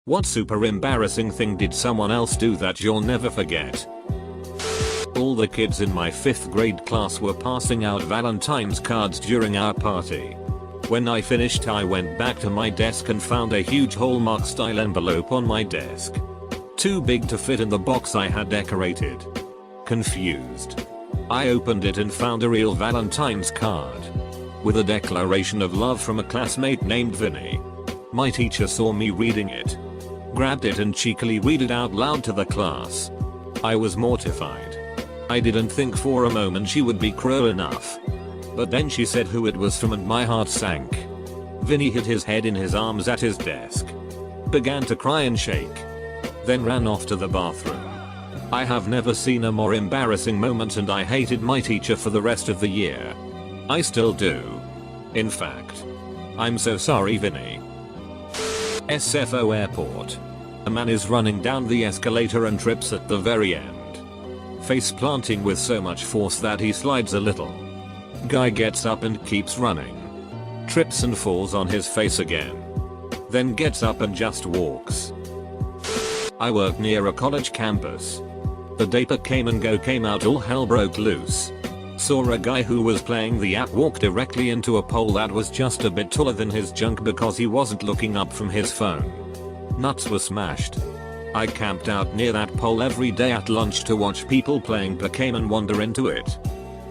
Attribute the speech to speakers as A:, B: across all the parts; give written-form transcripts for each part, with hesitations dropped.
A: What super embarrassing thing did someone else do that you'll never forget? All the kids in my 5th grade class were passing out Valentine's cards during our party. When I finished, I went back to my desk and found a huge Hallmark style envelope on my desk. Too big to fit in the box I had decorated. Confused, I opened it and found a real Valentine's card with a declaration of love from a classmate named Vinny. My teacher saw me reading it, grabbed it and cheekily read it out loud to the class. I was mortified. I didn't think for a moment she would be cruel enough. But then she said who it was from and my heart sank. Vinny hid his head in his arms at his desk, began to cry and shake, then ran off to the bathroom. I have never seen a more embarrassing moment and I hated my teacher for the rest of the year. I still do. In fact, I'm so sorry, Vinny. SFO Airport. A man is running down the escalator and trips at the very end, face planting with so much force that he slides a little. Guy gets up and keeps running, trips and falls on his face again, then gets up and just walks. I work near a college campus. The data came and go came out, all hell broke loose. Saw a guy who was playing the app walk directly into a pole that was just a bit taller than his junk because he wasn't looking up from his phone. Nuts were smashed. I camped out near that pole every day at lunch to watch people playing Pokemon and wander into it.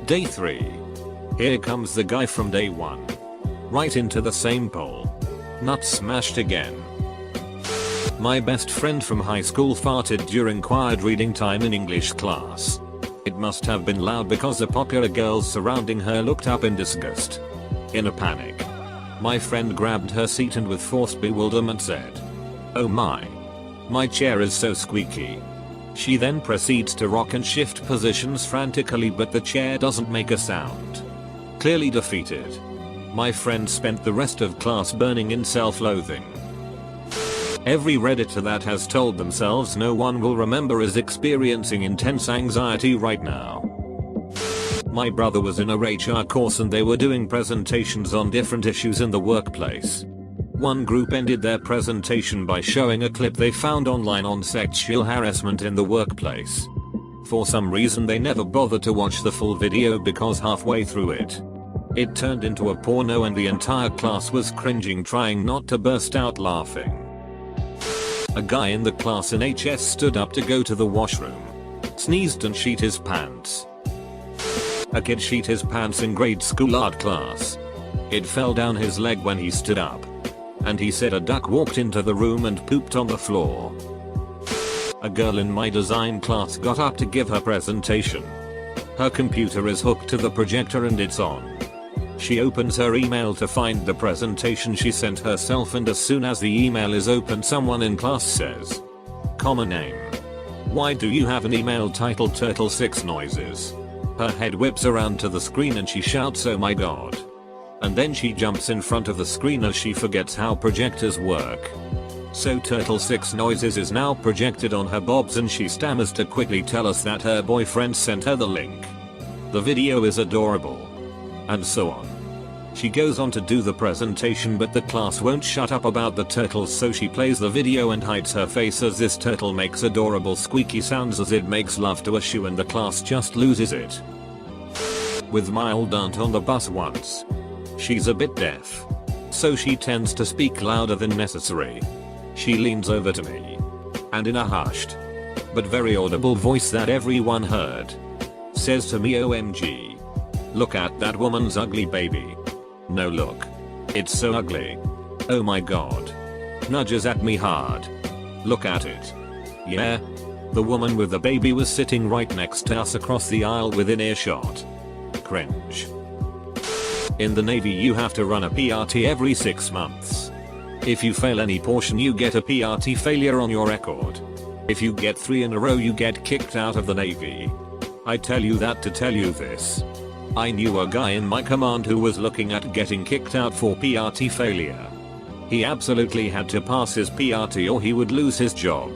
A: Day 3. Here comes the guy from day 1. Right into the same pole. Nuts smashed again. My best friend from high school farted during quiet reading time in English class. It must have been loud because the popular girls surrounding her looked up in disgust. In a panic, my friend grabbed her seat and with forced bewilderment said, "Oh my chair is so squeaky." She then proceeds to rock and shift positions frantically, but the chair doesn't make a sound. Clearly defeated, my friend spent the rest of class burning in self-loathing. Every Redditor that has told themselves no one will remember is experiencing intense anxiety right now. My brother was in a HR course and they were doing presentations on different issues in the workplace. One group ended their presentation by showing a clip they found online on sexual harassment in the workplace. For some reason they never bothered to watch the full video because halfway through it turned into a porno and the entire class was cringing, trying not to burst out laughing. A guy in the class in HS stood up to go to the washroom, sneezed and sheet his pants. A kid sheet his pants in grade school art class. It fell down his leg when he stood up. And he said a duck walked into the room and pooped on the floor. A girl in my design class got up to give her presentation. Her computer is hooked to the projector and it's on. She opens her email to find the presentation she sent herself, and as soon as the email is opened someone in class says, "Common name. Why do you have an email titled Turtle 6 Noises?" Her head whips around to the screen and she shouts, "Oh my god." And then she jumps in front of the screen as she forgets how projectors work. So Turtle 6 Noises is now projected on her bobs and she stammers to quickly tell us that her boyfriend sent her the link. The video is adorable. And so on. She goes on to do the presentation, but the class won't shut up about the turtles, so she plays the video and hides her face as this turtle makes adorable squeaky sounds as it makes love to a shoe, and the class just loses it. With my old aunt on the bus once. She's a bit deaf, so she tends to speak louder than necessary. She leans over to me and in a hushed but very audible voice that everyone heard says to me, "OMG. Look at that woman's ugly baby. No, look. It's so ugly. Oh my god." Nudges at me hard. "Look at it." Yeah. The woman with the baby was sitting right next to us across the aisle within earshot. Cringe. In the Navy you have to run a PRT every 6 months. If you fail any portion you get a PRT failure on your record. If you get 3 in a row you get kicked out of the Navy. I tell you that to tell you this. I knew a guy in my command who was looking at getting kicked out for PRT failure. He absolutely had to pass his PRT or he would lose his job,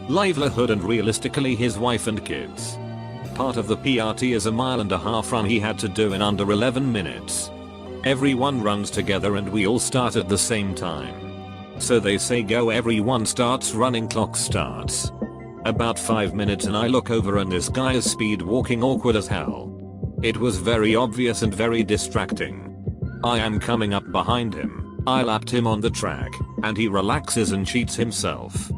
A: livelihood and realistically his wife and kids. Part of the PRT is a 1.5 mile run he had to do in under 11 minutes. Everyone runs together and we all start at the same time. So they say go, everyone starts running, clock starts. About 5 minutes and I look over and this guy is speed walking awkward as hell. It was very obvious and very distracting. I am coming up behind him, I lapped him on the track, and he relaxes and cheats himself.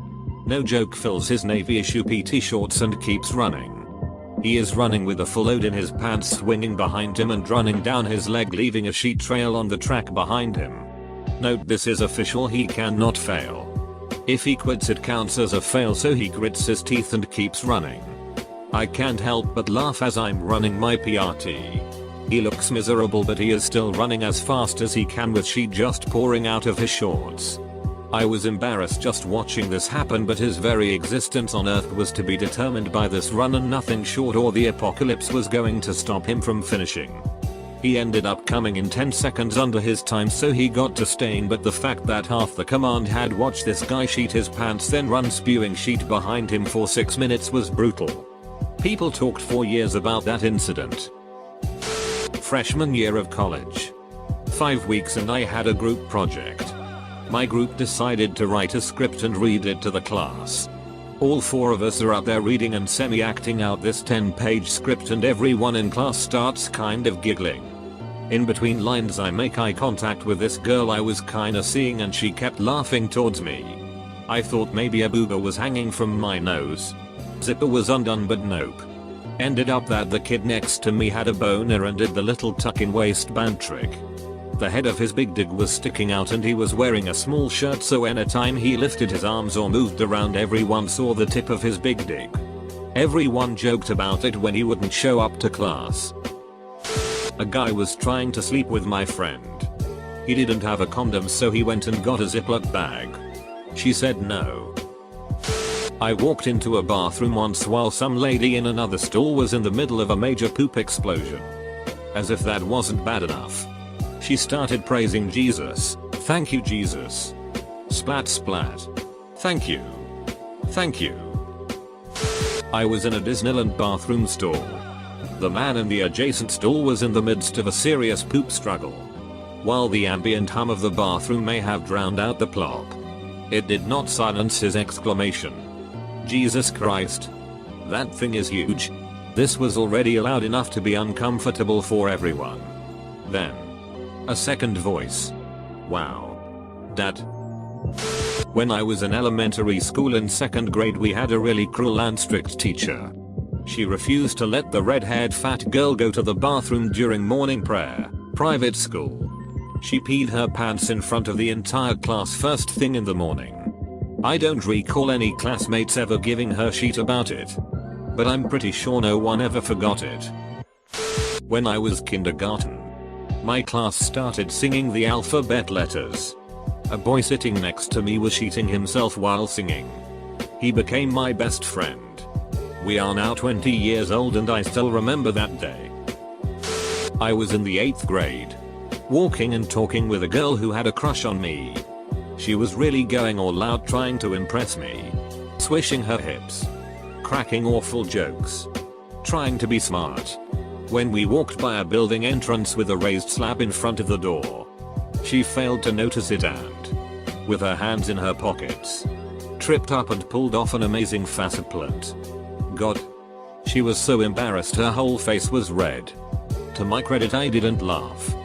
A: No joke, fills his navy issue PT shorts and keeps running. He is running with a full load in his pants swinging behind him and running down his leg, leaving a sheet trail on the track behind him. Note, this is official, he cannot fail. If he quits it counts as a fail, so he grits his teeth and keeps running. I can't help but laugh as I'm running my PRT. He looks miserable but he is still running as fast as he can with sheet just pouring out of his shorts. I was embarrassed just watching this happen, but his very existence on Earth was to be determined by this run, and nothing short or the apocalypse was going to stop him from finishing. He ended up coming in 10 seconds under his time, so he got to staying, but the fact that half the command had watched this guy sheet his pants then run spewing sheet behind him for 6 minutes was brutal. People talked for years about that incident. Freshman year of college. 5 weeks and I had a group project. My group decided to write a script and read it to the class. All 4 of us are up there reading and semi-acting out this 10-page script, and everyone in class starts kind of giggling. In between lines I make eye contact with this girl I was kinda seeing and she kept laughing towards me. I thought maybe a booger was hanging from my nose. Zipper was undone, but nope. Ended up that the kid next to me had a boner and did the little tuck-in waistband trick. The head of his big dig was sticking out and he was wearing a small shirt, so anytime he lifted his arms or moved around everyone saw the tip of his big dig. Everyone joked about it when he wouldn't show up to class. A guy was trying to sleep with my friend. He didn't have a condom, so he went and got a Ziploc bag. She said no. I walked into a bathroom once while some lady in another stall was in the middle of a major poop explosion. As if that wasn't bad enough, she started praising Jesus. Thank you, Jesus. Splat splat. Thank you. Thank you. I was in a Disneyland bathroom stall. The man in the adjacent stall was in the midst of a serious poop struggle. While the ambient hum of the bathroom may have drowned out the plop, it did not silence his exclamation. Jesus Christ. That thing is huge. This was already loud enough to be uncomfortable for everyone. Then, a second voice. Wow. Dad. When I was in elementary school in 2nd grade, we had a really cruel and strict teacher. She refused to let the red-haired fat girl go to the bathroom during morning prayer. Private school. She peed her pants in front of the entire class first thing in the morning. I don't recall any classmates ever giving her shit about it, but I'm pretty sure no one ever forgot it. When I was kindergarten, my class started singing the alphabet letters. A boy sitting next to me was shitting himself while singing. He became my best friend. We are now 20 years old and I still remember that day. I was in the 8th grade, walking and talking with a girl who had a crush on me. She was really going all out trying to impress me, swishing her hips, cracking awful jokes, trying to be smart. When we walked by a building entrance with a raised slab in front of the door, she failed to notice it and, with her hands in her pockets, tripped up and pulled off an amazing faceplant. God. She was so embarrassed her whole face was red. To my credit, I didn't laugh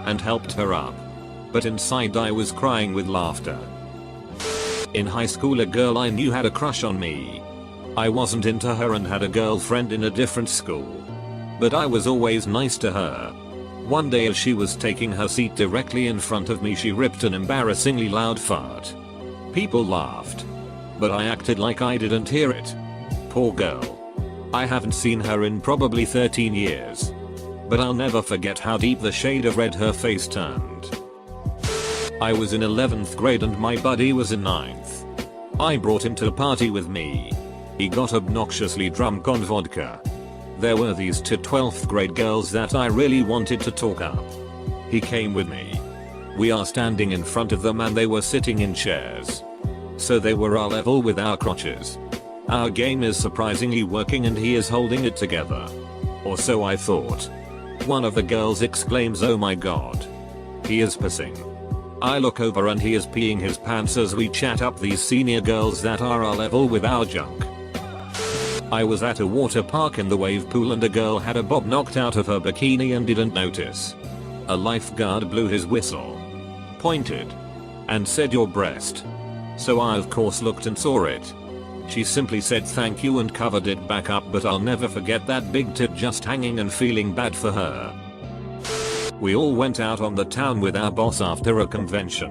A: and helped her up, but inside I was crying with laughter. In high school, a girl I knew had a crush on me. I wasn't into her and had a girlfriend in a different school, but I was always nice to her. One day as she was taking her seat directly in front of me, she ripped an embarrassingly loud fart. People laughed, but I acted like I didn't hear it. Poor girl. I haven't seen her in probably 13 years, but I'll never forget how deep the shade of red her face turned. I was in 11th grade and my buddy was in 9th. I brought him to a party with me. He got obnoxiously drunk on vodka. There were these 2 12th grade girls that I really wanted to talk up. He came with me. We are standing in front of them and they were sitting in chairs, so they were our level with our crotches. Our game is surprisingly working and he is holding it together. Or so I thought. One of the girls exclaims, "Oh my god. He is pissing." I look over and he is peeing his pants as we chat up these senior girls that are our level with our junk. I was at a water park in the wave pool and a girl had a bob knocked out of her bikini and didn't notice. A lifeguard blew his whistle, pointed, and said your breast. So I of course looked and saw it. She simply said thank you and covered it back up, but I'll never forget that big tit just hanging and feeling bad for her. We all went out on the town with our boss after a convention.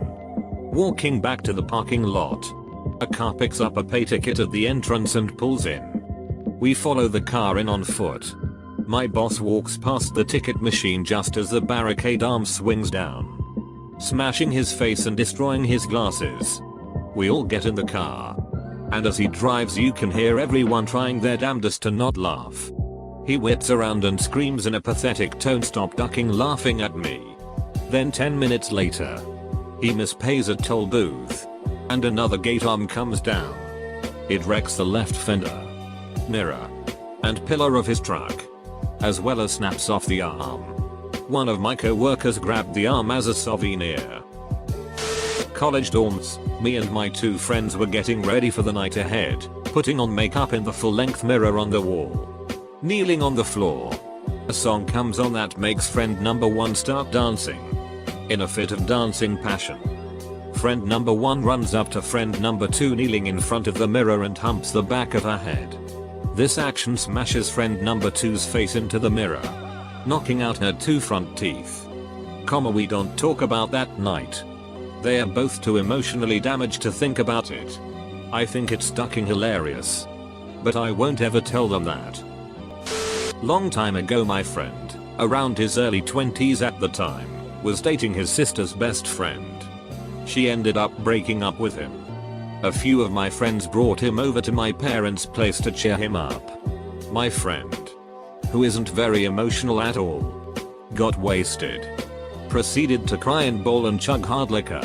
A: Walking back to the parking lot, a car picks up a pay ticket at the entrance and pulls in. We follow the car in on foot. My boss walks past the ticket machine just as the barricade arm swings down, smashing his face and destroying his glasses. We all get in the car, and as he drives you can hear everyone trying their damnedest to not laugh. He whips around and screams in a pathetic tone, "Stop ducking laughing at me." Then 10 minutes later, he mispays a toll booth, and another gate arm comes down. It wrecks the left fender, mirror, and pillar of his truck, as well as snaps off the arm. One of my co-workers grabbed the arm as a souvenir. College dorms, me and my 2 friends were getting ready for the night ahead, putting on makeup in the full-length mirror on the wall. Kneeling on the floor, a song comes on that makes friend number 1 start dancing. In a fit of dancing passion, friend number 1 runs up to friend number 2 kneeling in front of the mirror and humps the back of her head. This action smashes friend number 2's face into the mirror, knocking out her 2 front teeth. We don't talk about that night. They are both too emotionally damaged to think about it. I think it's fucking hilarious, but I won't ever tell them that. Long time ago, my friend, around his early 20s at the time, was dating his sister's best friend. She ended up breaking up with him. A few of my friends brought him over to my parents' place to cheer him up. My friend, who isn't very emotional at all, got wasted, proceeded to cry and bawl and chug hard liquor.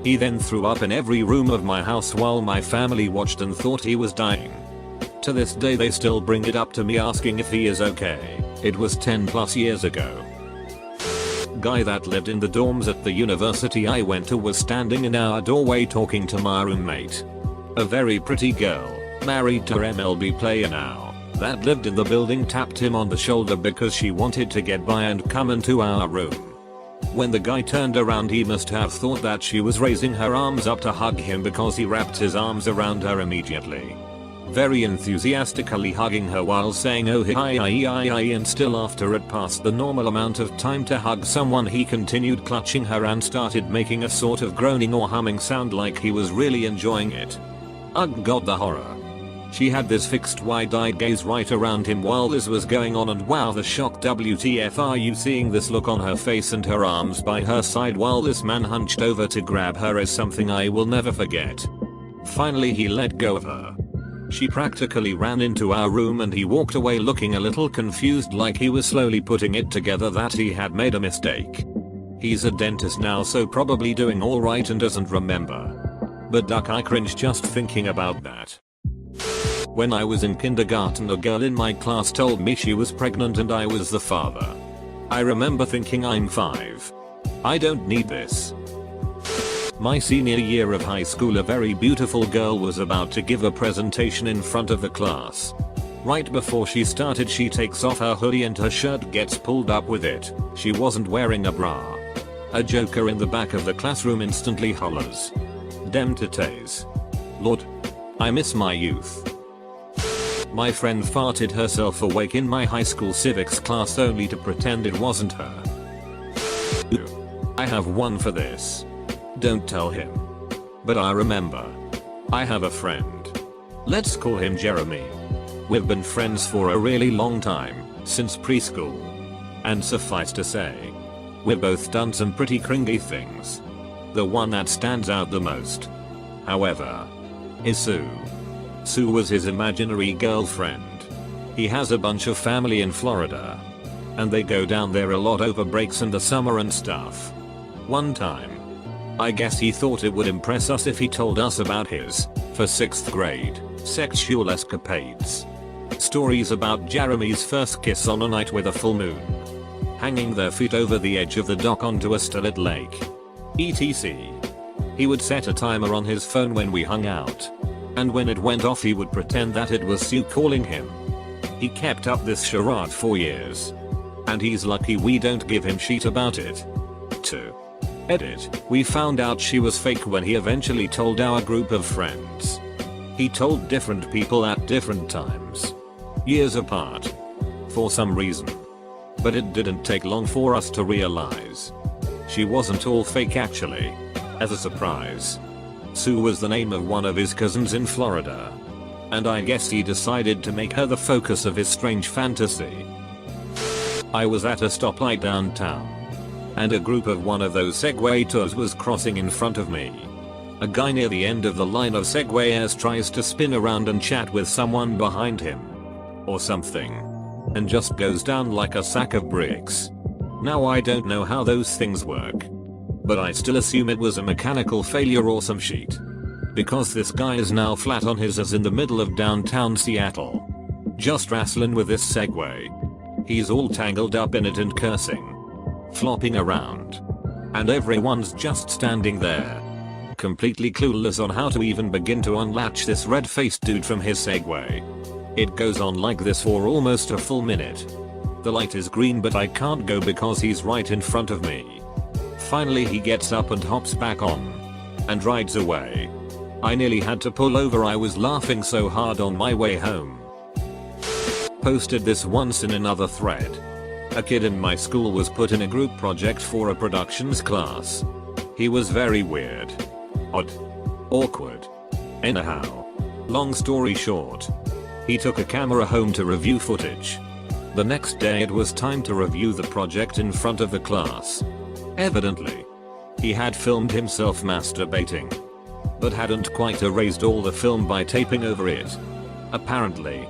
A: He then threw up in every room of my house while my family watched and thought he was dying. To this day they still bring it up to me asking if he is okay. It was 10+ years ago. Guy that lived in the dorms at the university I went to was standing in our doorway talking to my roommate. A very pretty girl, married to MLB player now, that lived in the building tapped him on the shoulder because she wanted to get by and come into our room. When the guy turned around he must have thought that she was raising her arms up to hug him because he wrapped his arms around her immediately, very enthusiastically hugging her while saying oh hi and still after it passed the normal amount of time to hug someone he continued clutching her and started making a sort of groaning or humming sound like he was really enjoying it. Ugh, god, the horror. She had this fixed wide-eyed gaze right around him while this was going on, and wow, the shock. WTF are you seeing? This look on her face and her arms by her side while this man hunched over to grab her is something I will never forget. Finally he let go of her. She practically ran into our room and he walked away looking a little confused, like he was slowly putting it together that he had made a mistake. He's a dentist now, so probably doing alright and doesn't remember. But duck, I cringe just thinking about that. When I was in kindergarten, a girl in my class told me she was pregnant and I was the father. I remember thinking I'm 5. I don't need this. My senior year of high school, a very beautiful girl was about to give a presentation in front of the class. Right before she started she takes off her hoodie and her shirt gets pulled up with it. She wasn't wearing a bra. A joker in the back of the classroom instantly hollers, "Dem titties. Lord, I miss my youth." My friend farted herself awake in my high school civics class only to pretend it wasn't her. I have one for this. Don't tell him. But I remember. I have a friend. Let's call him Jeremy. We've been friends for a really long time, since preschool. And suffice to say, we've both done some pretty cringy things. The one that stands out the most, however, is Sue. Sue was his imaginary girlfriend. He has a bunch of family in Florida, and they go down there a lot over breaks in the summer and stuff. One time, I guess he thought it would impress us if he told us about his, for 6th grade, sexual escapades. Stories about Jeremy's first kiss on a night with a full moon, hanging their feet over the edge of the dock onto a still lake, etc. He would set a timer on his phone when we hung out. And when it went off he would pretend that it was Sue calling him. He kept up this charade for years. And he's lucky we don't give him shit about it. 2. Edit. We found out she was fake when he eventually told our group of friends. He told different people at different times. Years apart. For some reason. But it didn't take long for us to realize. She wasn't all fake actually. As a surprise. Sue was the name of one of his cousins in Florida. And I guess he decided to make her the focus of his strange fantasy. I was at a stoplight downtown. And a group of one of those Segway tours was crossing in front of me. A guy near the end of the line of Segwayers tries to spin around and chat with someone behind him. Or something. And just goes down like a sack of bricks. Now I don't know how those things work. But I still assume it was a mechanical failure or some shit. Because this guy is now flat on his ass in the middle of downtown Seattle. Just wrestling with this Segway. He's all tangled up in it and cursing. Flopping around. And everyone's just standing there. Completely clueless on how to even begin to unlatch this red-faced dude from his Segway. It goes on like this for almost a full minute. The light is green but I can't go because he's right in front of me. Finally he gets up and hops back on. And rides away. I nearly had to pull over, I was laughing so hard on my way home. Posted this once in another thread. A kid in my school was put in a group project for a productions class. He was very weird. Odd. Awkward. Anyhow. Long story short. He took a camera home to review footage. The next day it was time to review the project in front of the class. Evidently. He had filmed himself masturbating. But hadn't quite erased all the film by taping over it. Apparently.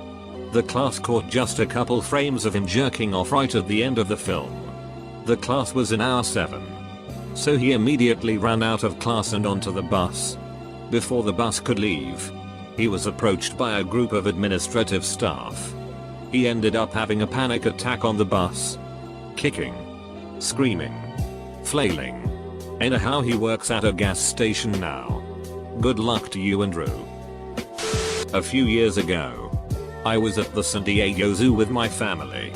A: The class caught just a couple frames of him jerking off right at the end of the film. The class was in hour 7. So he immediately ran out of class and onto the bus. Before the bus could leave, he was approached by a group of administrative staff. He ended up having a panic attack on the bus. Kicking. Screaming. Flailing. Anyhow he works at a gas station now. Good luck to you, Andrew. A few years ago. I was at the San Diego Zoo with my family.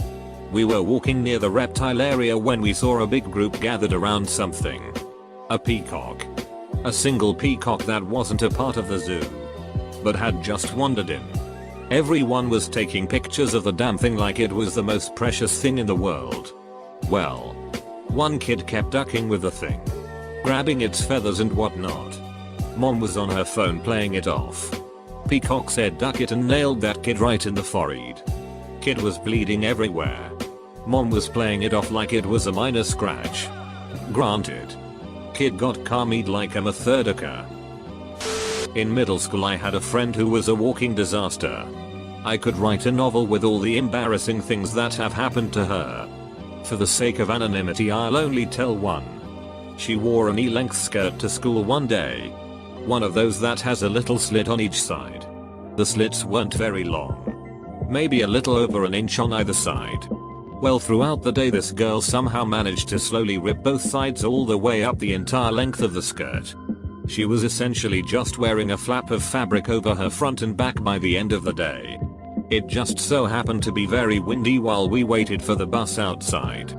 A: We were walking near the reptile area when we saw a big group gathered around something. A peacock. A single peacock that wasn't a part of the zoo. But had just wandered in. Everyone was taking pictures of the damn thing like it was the most precious thing in the world. Well. One kid kept ducking with the thing. Grabbing its feathers and whatnot. Mom was on her phone playing it off. Peacock said duck it and nailed that kid right in the forehead. Kid was bleeding everywhere. Mom was playing it off like it was a minor scratch. Granted. Kid got carmied like I'm a third-acker. In middle school I had a friend who was a walking disaster. I could write a novel with all the embarrassing things that have happened to her. For the sake of anonymity I'll only tell one. She wore a knee-length skirt to school one day. One of those that has a little slit on each side. The slits weren't very long. Maybe a little over an inch on either side. Well, throughout the day this girl somehow managed to slowly rip both sides all the way up the entire length of the skirt. She was essentially just wearing a flap of fabric over her front and back by the end of the day. It just so happened to be very windy while we waited for the bus outside.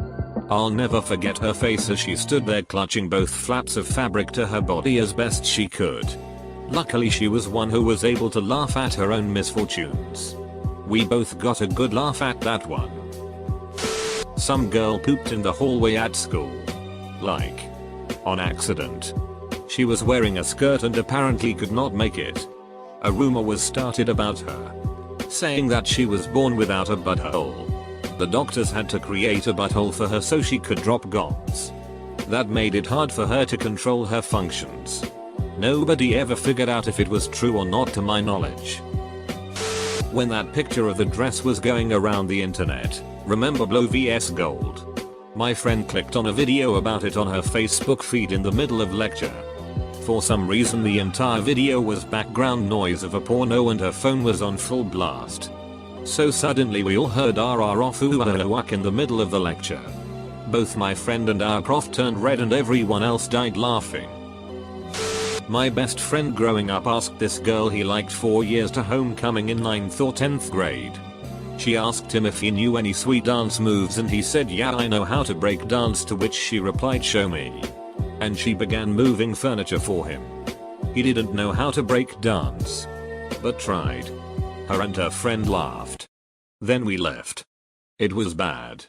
A: I'll never forget her face as she stood there clutching both flaps of fabric to her body as best she could. Luckily she was one who was able to laugh at her own misfortunes. We both got a good laugh at that one. Some girl pooped in the hallway at school. Like. On accident. She was wearing a skirt and apparently could not make it. A rumor was started about her. Saying that she was born without a butthole. The doctors had to create a butthole for her so she could drop gongs. That made it hard for her to control her functions. Nobody ever figured out if it was true or not to my knowledge. When that picture of the dress was going around the internet, remember Blow vs Gold? My friend clicked on a video about it on her Facebook feed in the middle of lecture. For some reason the entire video was background noise of a porno and her phone was on full blast. So suddenly we all heard RR off in the middle of the lecture. Both my friend and our prof turned red and everyone else died laughing. My best friend growing up asked this girl he liked 4 years to homecoming in 9th or 10th grade. She asked him if he knew any sweet dance moves and he said yeah I know how to break dance, to which she replied show me. And she began moving furniture for him. He didn't know how to break dance, but tried. Her and her friend laughed. Then we left. It was bad.